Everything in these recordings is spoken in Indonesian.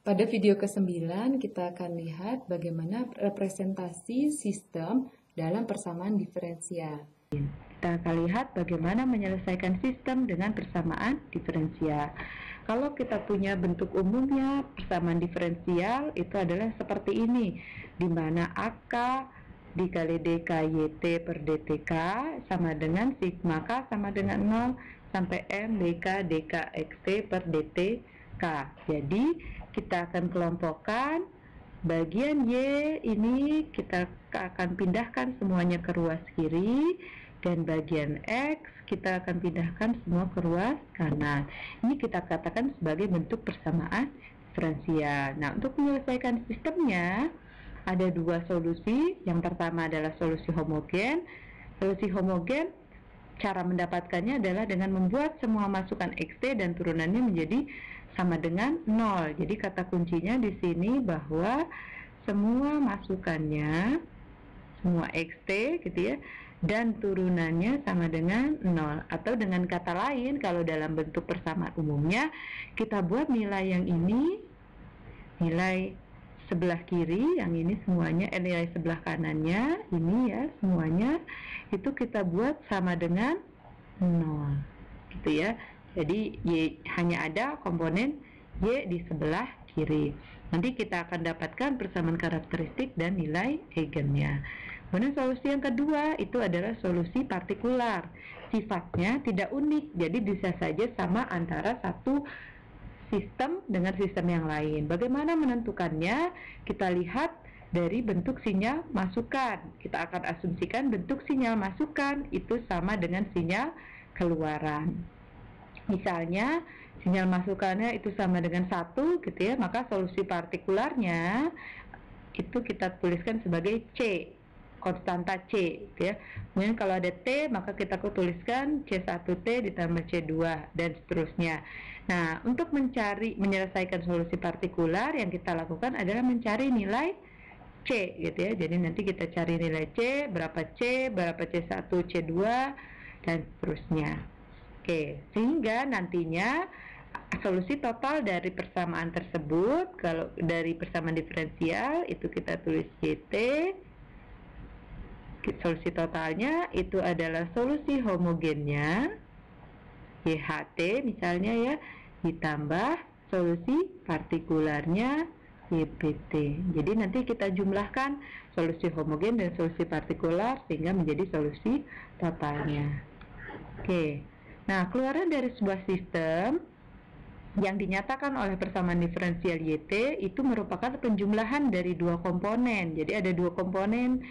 Pada video ke-9 kita akan lihat bagaimana representasi sistem dalam persamaan diferensial. Kita akan lihat bagaimana menyelesaikan sistem dengan persamaan diferensial. Kalau kita punya bentuk umumnya persamaan diferensial itu adalah seperti ini, di mana AK dikali DKYT per DTK sama dengan sigma K sama dengan 0 sampai M DK DKXT per DTK. Jadi kita akan kelompokkan bagian Y ini, kita akan pindahkan semuanya ke ruas kiri, dan bagian X kita akan pindahkan semua ke ruas kanan. Ini kita katakan sebagai bentuk persamaan diferensial. Nah, untuk menyelesaikan sistemnya ada dua solusi. Yang pertama adalah solusi homogen. Solusi homogen, cara mendapatkannya adalah dengan membuat semua masukan XT dan turunannya menjadi sama dengan 0. Jadi kata kuncinya di sini bahwa semua masukannya, semua XT gitu ya, dan turunannya sama dengan 0. Atau dengan kata lain, kalau dalam bentuk persamaan umumnya, kita buat nilai yang ini, nilai sebelah kiri, yang ini semuanya, nilai sebelah kanannya, ini ya semuanya, itu kita buat sama dengan 0 gitu ya. Jadi Y hanya ada komponen Y di sebelah kiri. Nanti kita akan dapatkan persamaan karakteristik dan nilai eigennya. Kemudian solusi yang kedua itu adalah solusi partikular. Sifatnya tidak unik, jadi bisa saja sama antara satu sistem dengan sistem yang lain. Bagaimana menentukannya? Kita lihat dari bentuk sinyal masukan. Kita akan asumsikan bentuk sinyal masukan itu sama dengan sinyal keluaran. Misalnya sinyal masukannya itu sama dengan 1 gitu ya, maka solusi partikularnya itu kita tuliskan sebagai C, konstanta C gitu ya. Kemudian kalau ada T, maka kita tuliskan C1T ditambah C2 dan seterusnya. Nah, untuk menyelesaikan solusi partikular, yang kita lakukan adalah mencari nilai C gitu ya. Jadi nanti kita cari nilai C, berapa C1, C2 dan seterusnya. Oke, sehingga nantinya solusi total dari persamaan tersebut, kalau dari persamaan diferensial itu kita tulis YT, solusi totalnya itu adalah solusi homogennya YHT misalnya ya, ditambah solusi partikularnya YPT. Jadi nanti kita jumlahkan solusi homogen dan solusi partikular sehingga menjadi solusi totalnya. Oke. Nah, keluaran dari sebuah sistem yang dinyatakan oleh persamaan diferensial YT itu merupakan penjumlahan dari dua komponen. Jadi ada dua komponen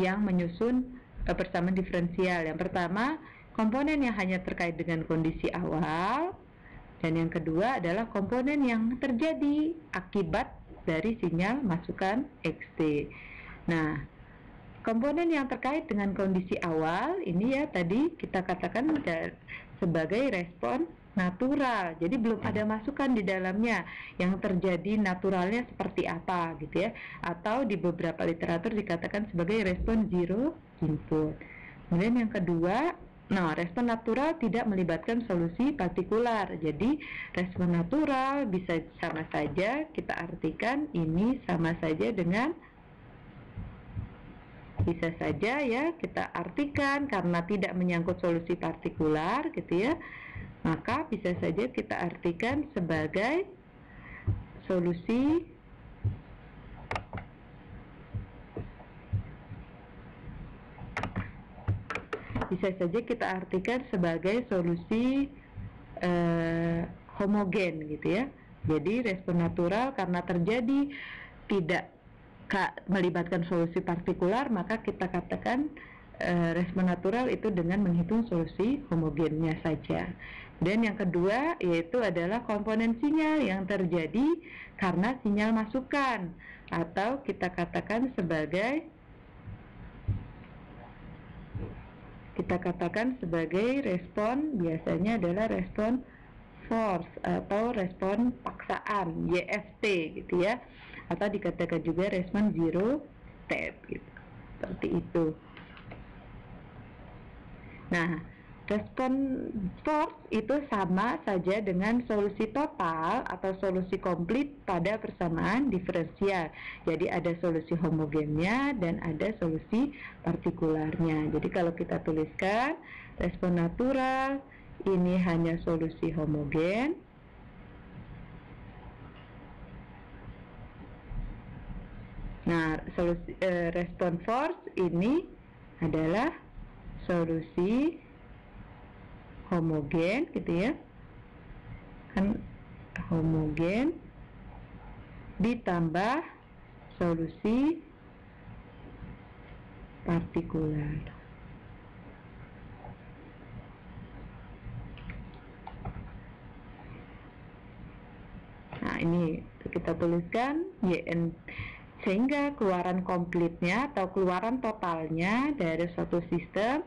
yang menyusun persamaan diferensial. Yang pertama, komponen yang hanya terkait dengan kondisi awal, dan yang kedua adalah komponen yang terjadi akibat dari sinyal masukan XT. Nah, komponen yang terkait dengan kondisi awal ini ya tadi kita katakan sebagai respon natural. Jadi belum ada masukan di dalamnya. Yang terjadi naturalnya seperti apa gitu ya. Atau di beberapa literatur dikatakan sebagai respon zero input. Kemudian yang kedua, respon natural tidak melibatkan solusi partikular. Jadi respon natural bisa sama saja kita artikan ini sama saja dengan, bisa saja ya kita artikan karena tidak menyangkut solusi partikular gitu ya, maka bisa saja kita artikan sebagai solusi homogen gitu ya. Jadi respon natural karena terjadi tidak melibatkan solusi partikular, maka kita katakan respon natural itu dengan menghitung solusi homogennya saja. Dan yang kedua yaitu adalah komponen sinyal yang terjadi karena sinyal masukan, atau kita katakan sebagai respon, biasanya adalah respon force atau respon paksaan, YFT gitu ya, atau dikatakan juga respon zero step gitu. Seperti itu. Nah, Respon force itu sama saja dengan solusi total atau solusi komplit pada persamaan diferensial. Jadi ada solusi homogennya dan ada solusi partikularnya. Jadi kalau kita tuliskan respon natural ini hanya solusi homogen. Nah, respon force ini adalah solusi homogen gitu ya, kan homogen ditambah solusi partikular. Nah, ini kita tuliskan YN, sehingga keluaran komplitnya atau keluaran totalnya dari suatu sistem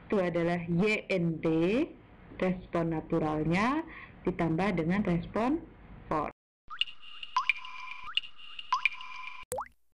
itu adalah YNT, respon naturalnya ditambah dengan respon force.